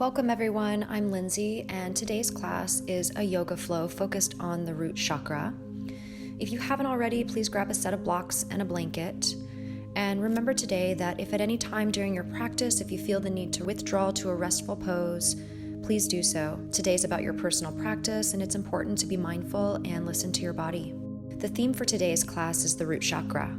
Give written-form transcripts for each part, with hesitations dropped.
Welcome everyone, I'm Lindsay, and today's class is a yoga flow focused on the root chakra. If you haven't already, please grab a set of blocks and a blanket. And remember today that if at any time during your practice, if you feel the need to withdraw to a restful pose, please do so. Today's about your personal practice, and it's important to be mindful and listen to your body. The theme for today's class is the root chakra.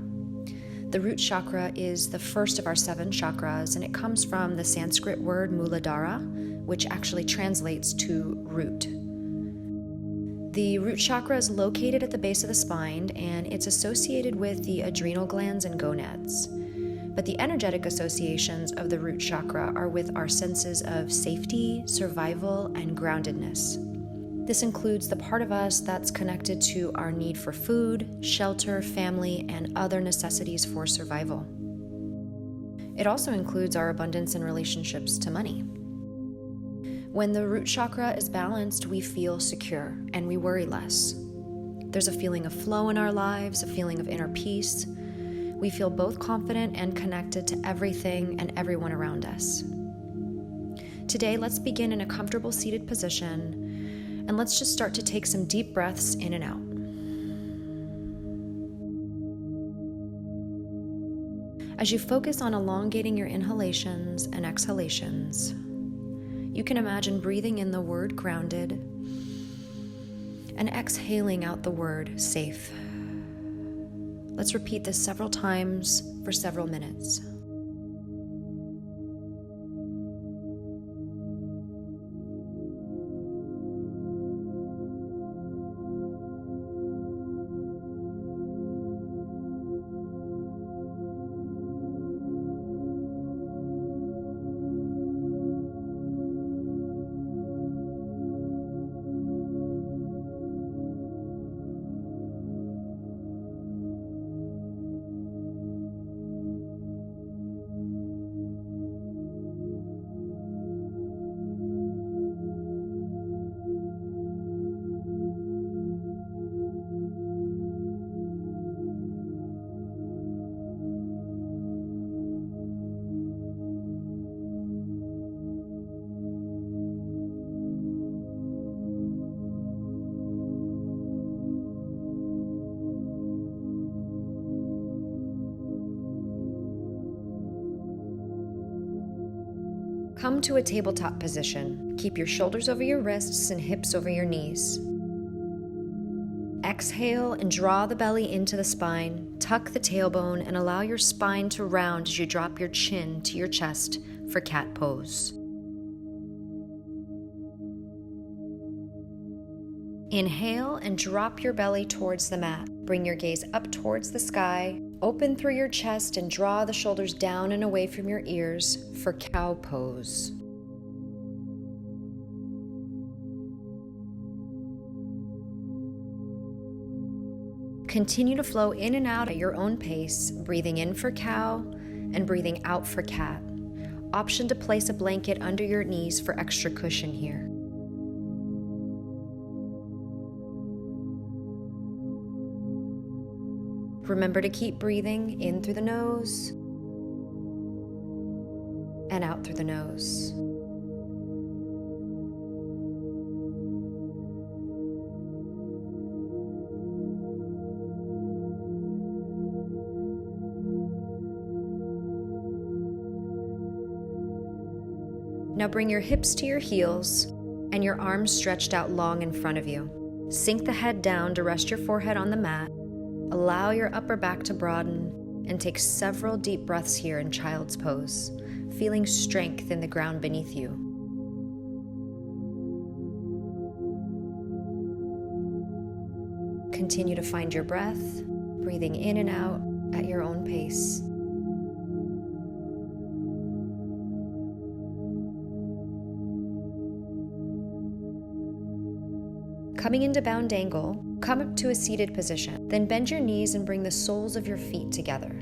The root chakra is the first of our 7 chakras, and it comes from the Sanskrit word muladhara, which actually translates to root. The root chakra is located at the base of the spine, and it's associated with the adrenal glands and gonads. But the energetic associations of the root chakra are with our senses of safety, survival, and groundedness. This includes the part of us that's connected to our need for food, shelter, family, and other necessities for survival. It also includes our abundance in relationships to money. When the root chakra is balanced, we feel secure and we worry less. There's a feeling of flow in our lives, a feeling of inner peace. We feel both confident and connected to everything and everyone around us. Today, let's begin in a comfortable seated position. And let's just start to take some deep breaths in and out. As you focus on elongating your inhalations and exhalations, you can imagine breathing in the word grounded and exhaling out the word safe. Let's repeat this several times for several minutes. Come to a tabletop position. Keep your shoulders over your wrists and hips over your knees. Exhale and draw the belly into the spine. Tuck the tailbone and allow your spine to round as you drop your chin to your chest for cat pose. Inhale and drop your belly towards the mat. Bring your gaze up towards the sky. Open through your chest and draw the shoulders down and away from your ears for cow pose. Continue to flow in and out at your own pace, breathing in for cow and breathing out for cat. Option to place a blanket under your knees for extra cushion here. Remember to keep breathing in through the nose and out through the nose. Now bring your hips to your heels and your arms stretched out long in front of you. Sink the head down to rest your forehead on the mat. Allow your upper back to broaden and take several deep breaths here in child's pose, feeling strength in the ground beneath you. Continue to find your breath, breathing in and out at your own pace. Coming into bound angle, come up to a seated position. Then bend your knees and bring the soles of your feet together.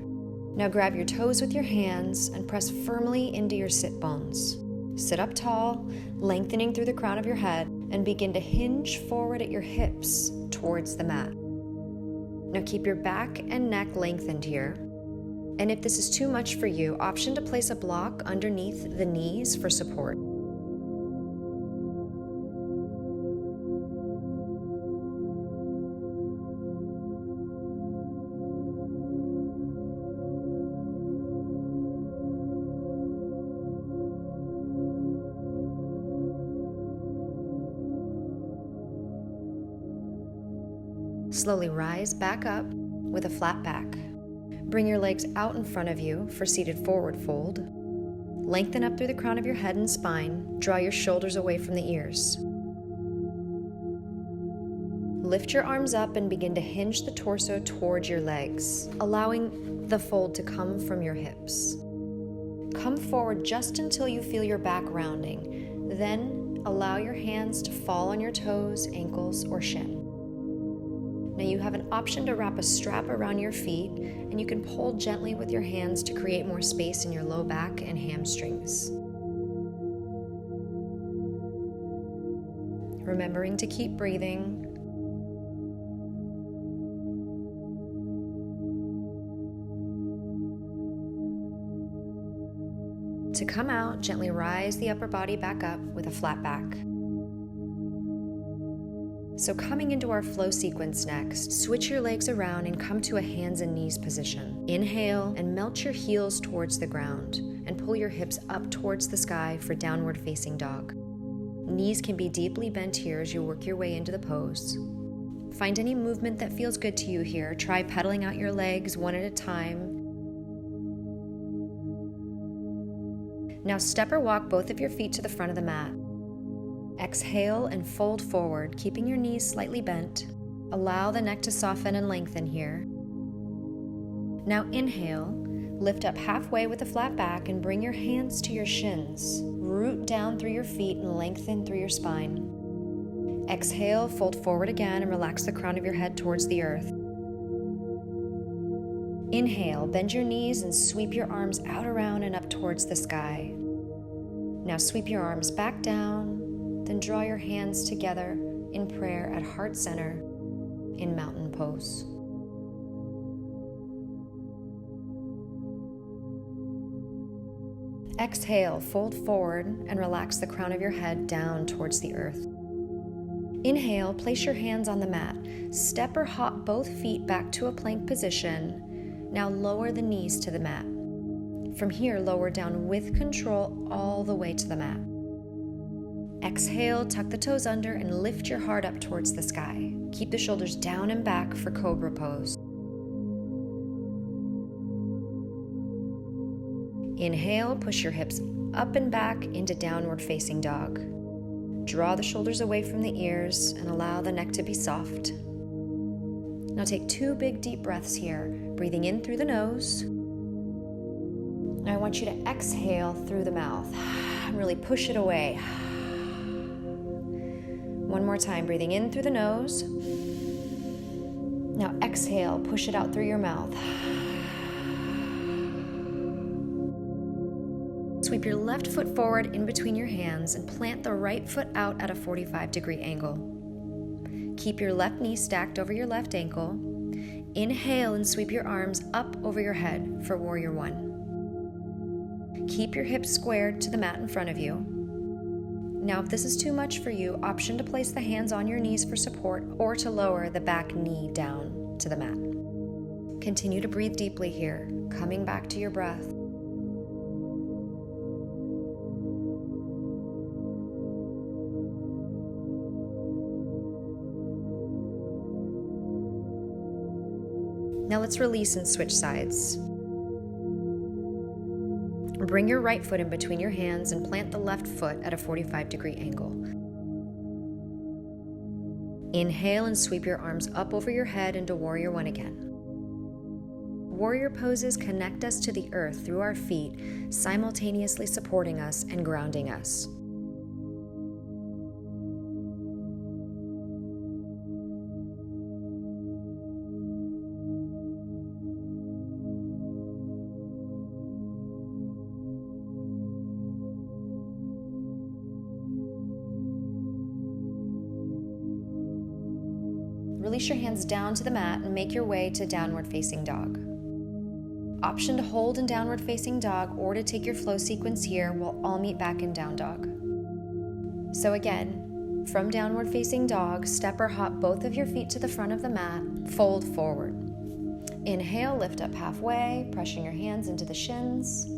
Now grab your toes with your hands and press firmly into your sit bones. Sit up tall, lengthening through the crown of your head, and begin to hinge forward at your hips towards the mat. Now keep your back and neck lengthened here. And if this is too much for you, option to place a block underneath the knees for support. Slowly rise back up with a flat back. Bring your legs out in front of you for seated forward fold. Lengthen up through the crown of your head and spine. Draw your shoulders away from the ears. Lift your arms up and begin to hinge the torso towards your legs, allowing the fold to come from your hips. Come forward just until you feel your back rounding. Then allow your hands to fall on your toes, ankles, or shin. Now you have an option to wrap a strap around your feet, and you can pull gently with your hands to create more space in your low back and hamstrings. Remembering to keep breathing. To come out, gently rise the upper body back up with a flat back. So coming into our flow sequence next, switch your legs around and come to a hands and knees position. Inhale and melt your heels towards the ground and pull your hips up towards the sky for downward facing dog. Knees can be deeply bent here as you work your way into the pose. Find any movement that feels good to you here. Try pedaling out your legs one at a time. Now step or walk both of your feet to the front of the mat. Exhale and fold forward, keeping your knees slightly bent. Allow the neck to soften and lengthen here. Now inhale, lift up halfway with a flat back and bring your hands to your shins. Root down through your feet and lengthen through your spine. Exhale, fold forward again and relax the crown of your head towards the earth. Inhale, bend your knees and sweep your arms out around and up towards the sky. Now sweep your arms back down. Then draw your hands together in prayer at heart center in mountain pose. Exhale, fold forward and relax the crown of your head down towards the earth. Inhale, place your hands on the mat. Step or hop both feet back to a plank position. Now lower the knees to the mat. From here, lower down with control all the way to the mat. Exhale, tuck the toes under and lift your heart up towards the sky. Keep the shoulders down and back for cobra pose. Inhale, push your hips up and back into downward facing dog. Draw the shoulders away from the ears and allow the neck to be soft. Now take 2 big deep breaths here, breathing in through the nose. Now I want you to exhale through the mouth and really push it away. One more time, breathing in through the nose. Now exhale, push it out through your mouth. Sweep your left foot forward in between your hands and plant the right foot out at a 45-degree angle. Keep your left knee stacked over your left ankle. Inhale and sweep your arms up over your head for Warrior One. Keep your hips squared to the mat in front of you. Now, if this is too much for you, option to place the hands on your knees for support or to lower the back knee down to the mat. Continue to breathe deeply here, coming back to your breath. Now let's release and switch sides. Bring your right foot in between your hands and plant the left foot at a 45-degree angle. Inhale and sweep your arms up over your head into Warrior One again. Warrior poses connect us to the earth through our feet, simultaneously supporting us and grounding us. Release your hands down to the mat and make your way to downward facing dog. Option to hold in downward facing dog or to take your flow sequence here. We'll all meet back in down dog. So again, from downward facing dog, step or hop both of your feet to the front of the mat, fold forward. Inhale, lift up halfway, pressing your hands into the shins.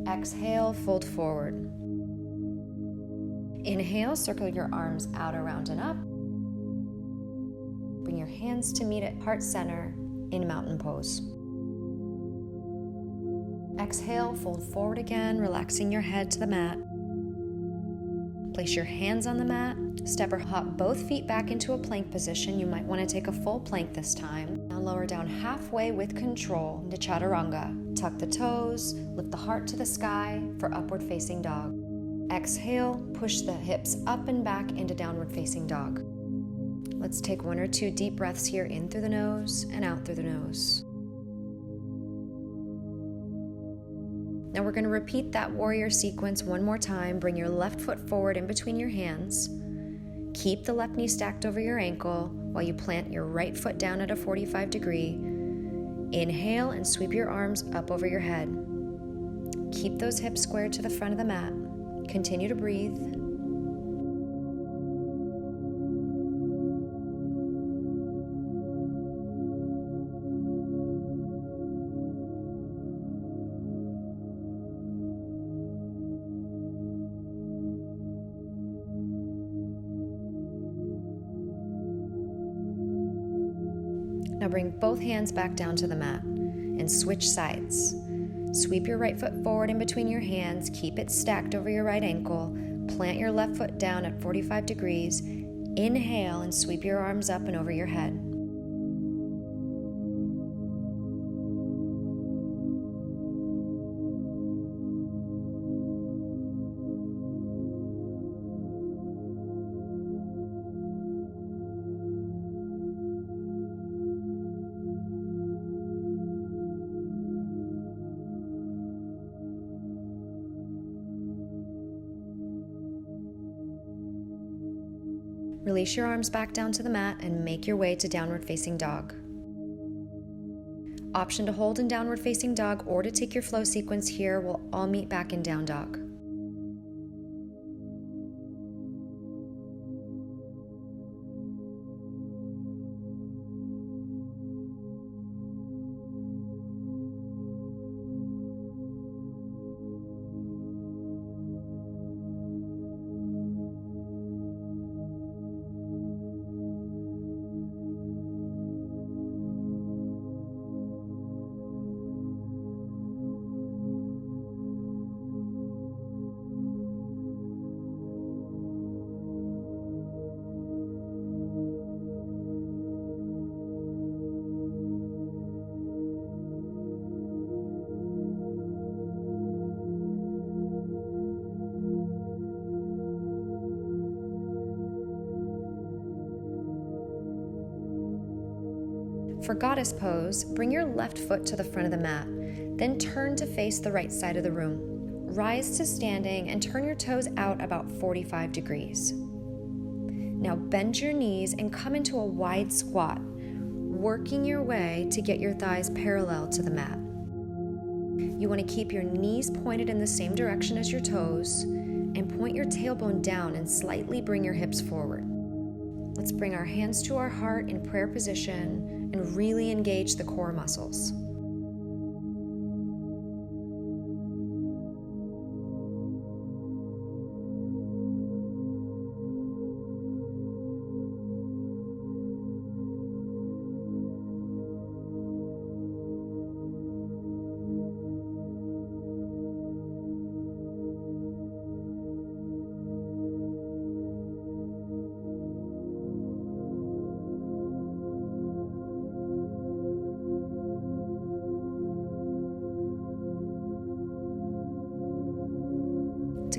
Exhale, fold forward. Inhale, circle your arms out, around, and up. Bring your hands to meet at heart center in mountain pose. Exhale, fold forward again, relaxing your head to the mat. Place your hands on the mat. Step or hop both feet back into a plank position. You might want to take a full plank this time. Now lower down halfway with control into chaturanga. Tuck the toes, lift the heart to the sky for upward facing dog. Exhale, push the hips up and back into downward facing dog. Let's take 1 or 2 deep breaths here, in through the nose and out through the nose. Now we're going to repeat that warrior sequence one more time. Bring your left foot forward in between your hands. Keep the left knee stacked over your ankle while you plant your right foot down at a 45-degree. Inhale and sweep your arms up over your head. Keep those hips squared to the front of the mat. Continue to breathe. Now bring both hands back down to the mat and switch sides. Sweep your right foot forward in between your hands, keep it stacked over your right ankle, plant your left foot down at 45 degrees, inhale and sweep your arms up and over your head. Release your arms back down to the mat and make your way to downward facing dog. Option to hold in downward facing dog or to take your flow sequence here. We'll all meet back in down dog. For goddess pose, bring your left foot to the front of the mat, then turn to face the right side of the room. Rise to standing and turn your toes out about 45 degrees. Now bend your knees and come into a wide squat, working your way to get your thighs parallel to the mat. You want to keep your knees pointed in the same direction as your toes and point your tailbone down and slightly bring your hips forward. Let's bring our hands to our heart in prayer position and really engage the core muscles.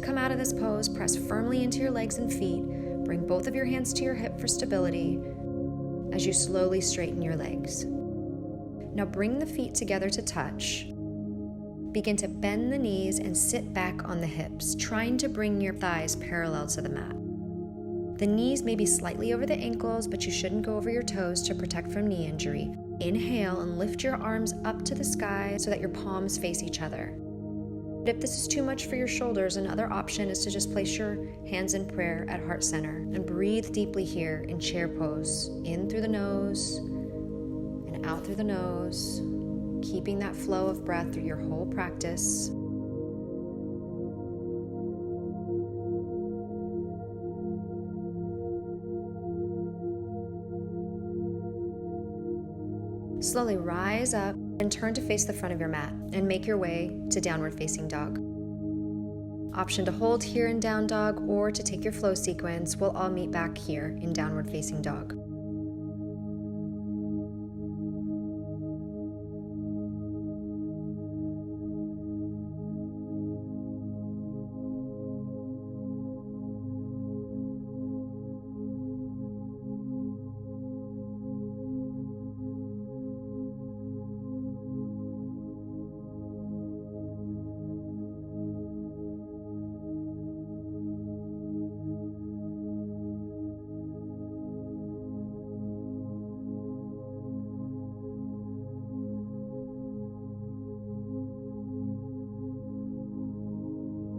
Come out of this pose, press firmly into your legs and feet. Bring both of your hands to your hip for stability as you slowly straighten your legs. Now bring the feet together to touch. Begin to bend the knees and sit back on the hips, trying to bring your thighs parallel to the mat. The knees may be slightly over the ankles, but you shouldn't go over your toes to protect from knee injury. Inhale and lift your arms up to the sky so that your palms face each other. If this is too much for your shoulders, another option is to just place your hands in prayer at heart center and breathe deeply here in chair pose, in through the nose and out through the nose, keeping that flow of breath through your whole practice. Slowly rise up and turn to face the front of your mat and make your way to downward facing dog. Option to hold here in down dog or to take your flow sequence. We'll all meet back here in downward facing dog.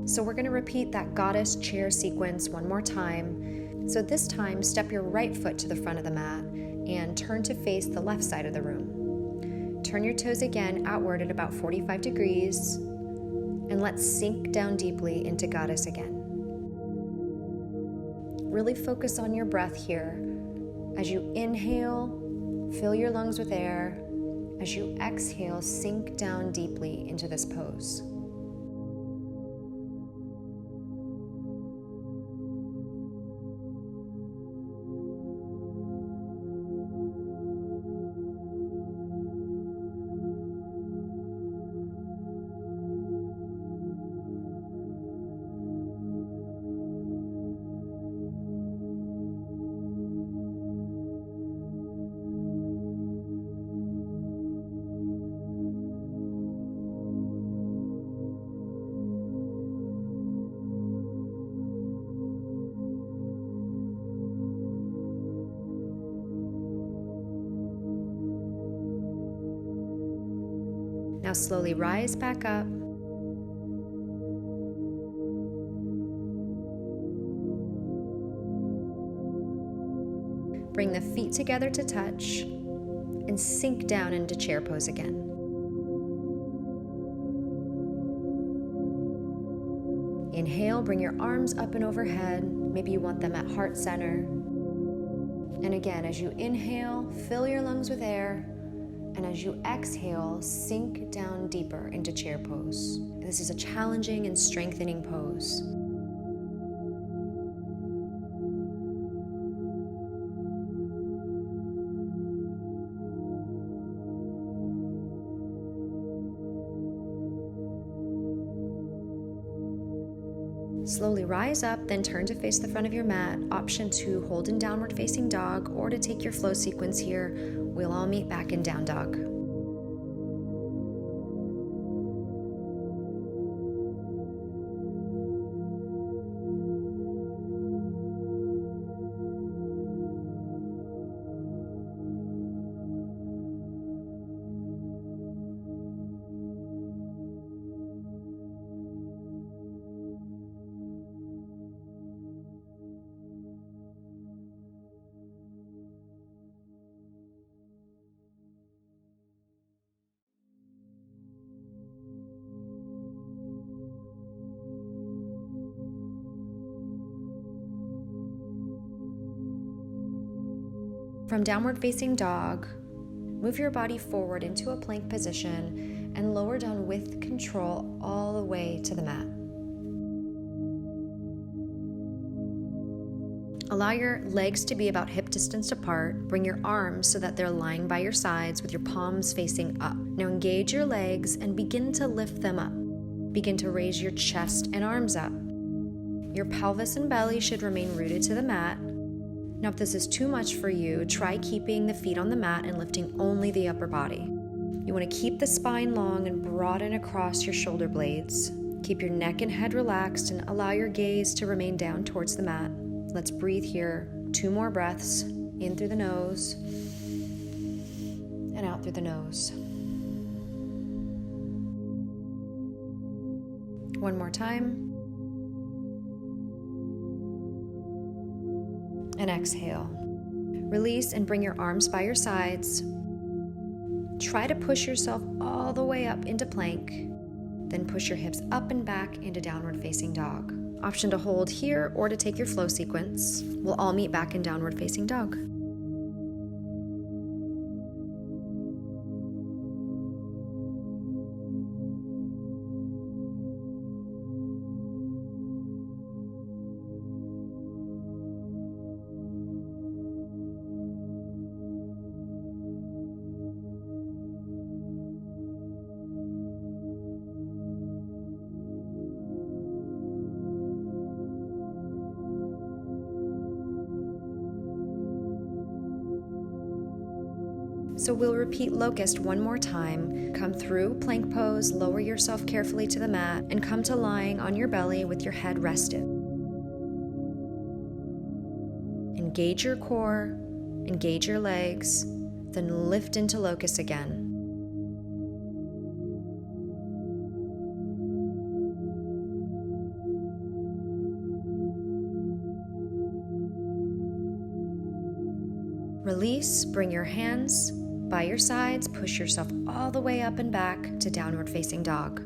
So we're going to repeat that goddess chair sequence one more time. So this time, step your right foot to the front of the mat and turn to face the left side of the room. Turn your toes again outward at about 45 degrees, and let's sink down deeply into goddess again. Really focus on your breath here. As you inhale, fill your lungs with air. As you exhale, sink down deeply into this pose. Now slowly rise back up. Bring the feet together to touch and sink down into chair pose again. Inhale, bring your arms up and overhead. Maybe you want them at heart center. And again, as you inhale, fill your lungs with air. And as you exhale, sink down deeper into chair pose. This is a challenging and strengthening pose. Slowly rise up, then turn to face the front of your mat. Option to hold in downward facing dog or to take your flow sequence here. We'll all meet back in down dog. From downward facing dog, move your body forward into a plank position and lower down with control all the way to the mat. Allow your legs to be about hip distance apart. Bring your arms so that they're lying by your sides with your palms facing up. Now engage your legs and begin to lift them up. Begin to raise your chest and arms up. Your pelvis and belly should remain rooted to the mat. Now, if this is too much for you, try keeping the feet on the mat and lifting only the upper body. You want to keep the spine long and broaden across your shoulder blades. Keep your neck and head relaxed and allow your gaze to remain down towards the mat. Let's breathe here. 2 more breaths, in through the nose and out through the nose. One more time. And exhale. Release and bring your arms by your sides. Try to push yourself all the way up into plank. Then push your hips up and back into downward facing dog. Option to hold here or to take your flow sequence. We'll all meet back in downward facing dog. So we'll repeat locust one more time. Come through plank pose, lower yourself carefully to the mat, and come to lying on your belly with your head rested. Engage your core, engage your legs, then lift into locust again. Release, bring your hands by your sides, push yourself all the way up and back to downward facing dog.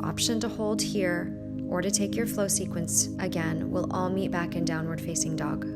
Option to hold here or to take your flow sequence again. We'll all meet back in downward facing dog.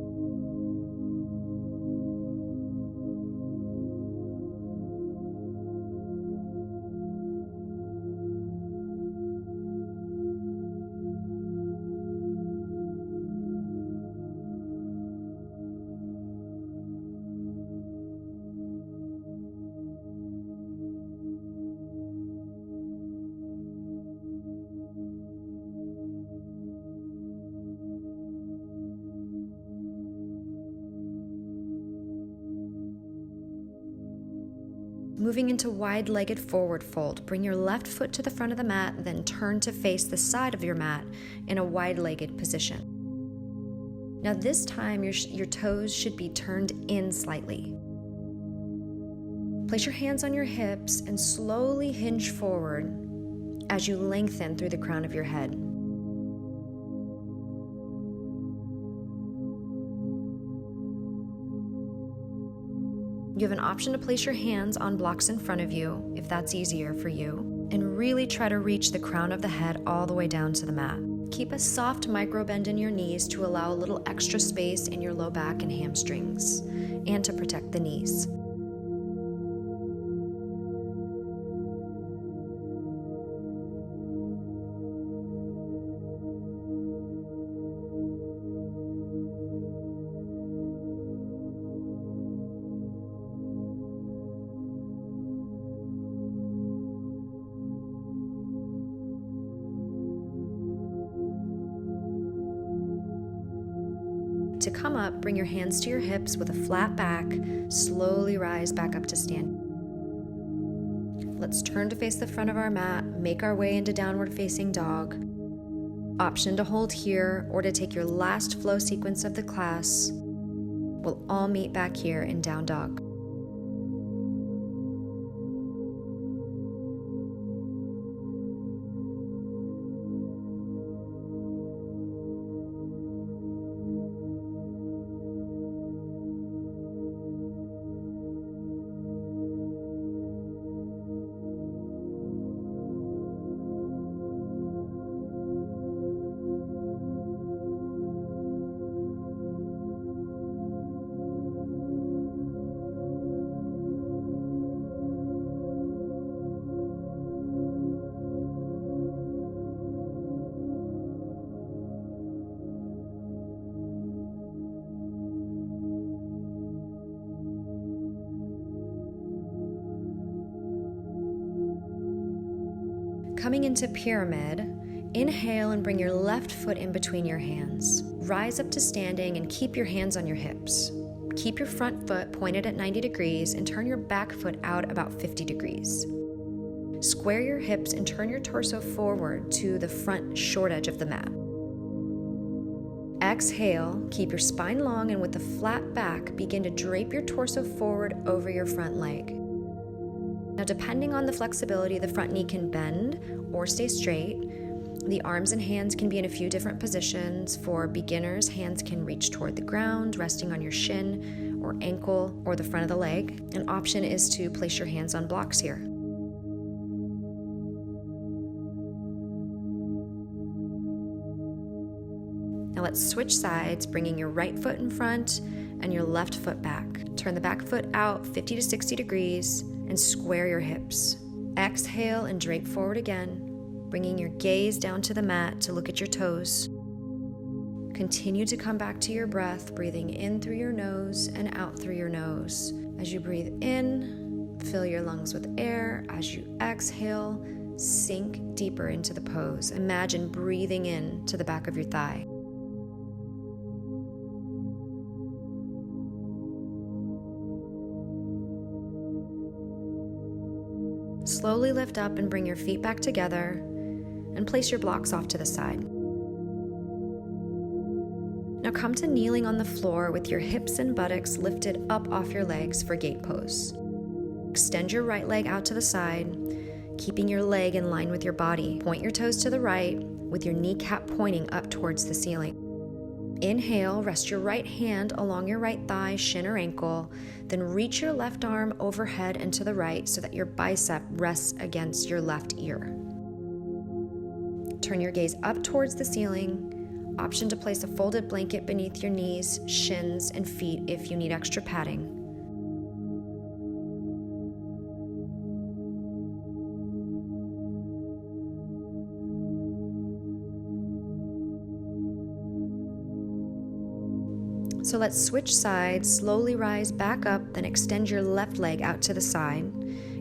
Moving into wide-legged forward fold, bring your left foot to the front of the mat, then turn to face the side of your mat in a wide-legged position. Now this time, your toes should be turned in slightly. Place your hands on your hips and slowly hinge forward as you lengthen through the crown of your head. You have an option to place your hands on blocks in front of you, if that's easier for you, and really try to reach the crown of the head all the way down to the mat. Keep a soft micro bend in your knees to allow a little extra space in your low back and hamstrings, and to protect the knees. To come up, bring your hands to your hips with a flat back. Slowly rise back up to stand. Let's turn to face the front of our mat, make our way into downward facing dog. Option to hold here or to take your last flow sequence of the class. We'll all meet back here in down dog. Coming into pyramid, inhale and bring your left foot in between your hands. Rise up to standing and keep your hands on your hips. Keep your front foot pointed at 90 degrees and turn your back foot out about 50 degrees. Square your hips and turn your torso forward to the front short edge of the mat. Exhale, keep your spine long and with a flat back, begin to drape your torso forward over your front leg. Now, depending on the flexibility, the front knee can bend or stay straight. The arms and hands can be in a few different positions. For beginners, hands can reach toward the ground, resting on your shin or ankle or the front of the leg. An option is to place your hands on blocks here. Now let's switch sides, bringing your right foot in front and your left foot back. Turn the back foot out 50 to 60 degrees and square your hips. Exhale and drape forward again, bringing your gaze down to the mat to look at your toes. Continue to come back to your breath, breathing in through your nose and out through your nose. As you breathe in, fill your lungs with air. As you exhale, sink deeper into the pose. Imagine breathing in to the back of your thigh. Slowly lift up and bring your feet back together and place your blocks off to the side. Now come to kneeling on the floor with your hips and buttocks lifted up off your legs for gate pose. Extend your right leg out to the side, keeping your leg in line with your body. Point your toes to the right with your kneecap pointing up towards the ceiling. Inhale, rest your right hand along your right thigh, shin, or ankle, then reach your left arm overhead and to the right so that your bicep rests against your left ear. Turn your gaze up towards the ceiling. Option to place a folded blanket beneath your knees, shins, and feet if you need extra padding. So let's switch sides, slowly rise back up, then extend your left leg out to the side.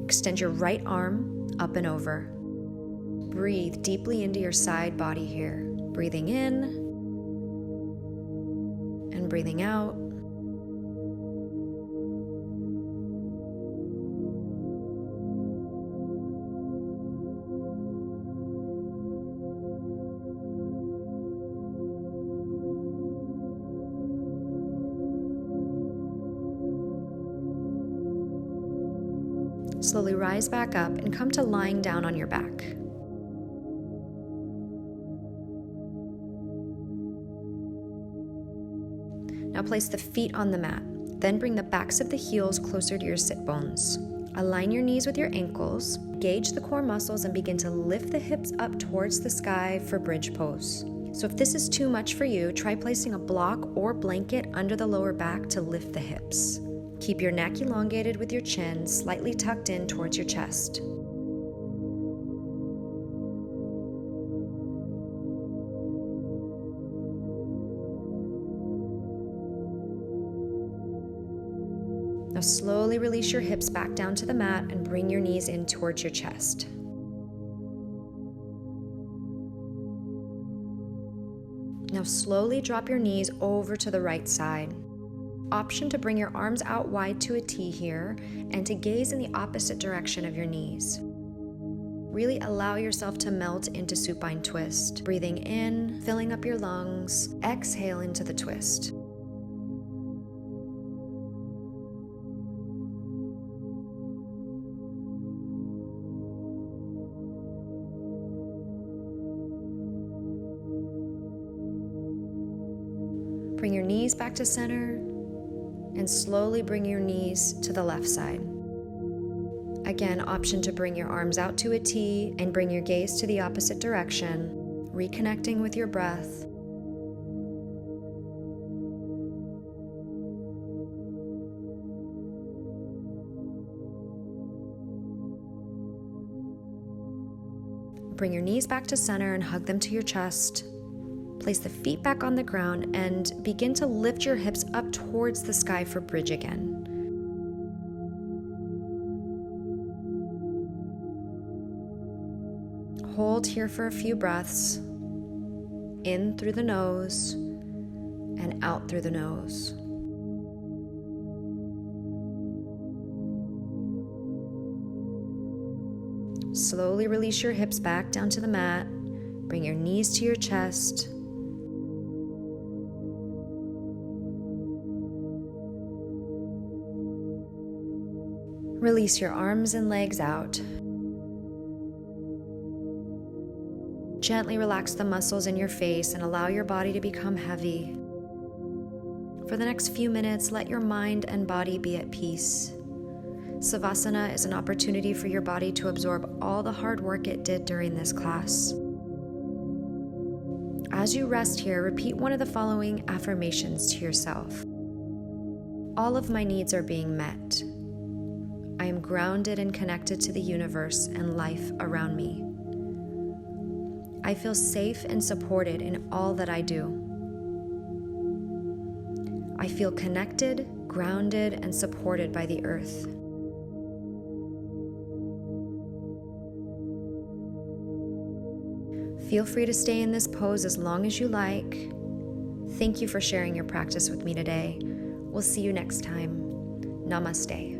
Extend your right arm up and over. Breathe deeply into your side body here. Breathing in and breathing out. Slowly rise back up and come to lying down on your back. Now place the feet on the mat. Then bring the backs of the heels closer to your sit bones. Align your knees with your ankles. Engage the core muscles and begin to lift the hips up towards the sky for bridge pose. So if this is too much for you, try placing a block or blanket under the lower back to lift the hips. Keep your neck elongated with your chin slightly tucked in towards your chest. Now slowly release your hips back down to the mat and bring your knees in towards your chest. Now slowly drop your knees over to the right side. Option to bring your arms out wide to a T here and to gaze in the opposite direction of your knees. Really allow yourself to melt into supine twist. Breathing in, filling up your lungs. Exhale into the twist. Bring your knees back to center. And slowly bring your knees to the left side. Again, option to bring your arms out to a T and bring your gaze to the opposite direction, reconnecting with your breath. Bring your knees back to center and hug them to your chest. Place the feet back on the ground and begin to lift your hips up towards the sky for bridge again. Hold here for a few breaths, in through the nose and out through the nose. Slowly release your hips back down to the mat. Bring your knees to your chest. Release your arms and legs out. Gently relax the muscles in your face and allow your body to become heavy. For the next few minutes, let your mind and body be at peace. Savasana is an opportunity for your body to absorb all the hard work it did during this class. As you rest here, repeat one of the following affirmations to yourself. All of my needs are being met. I am grounded and connected to the universe and life around me. I feel safe and supported in all that I do. I feel connected, grounded, and supported by the earth. Feel free to stay in this pose as long as you like. Thank you for sharing your practice with me today. We'll see you next time. Namaste.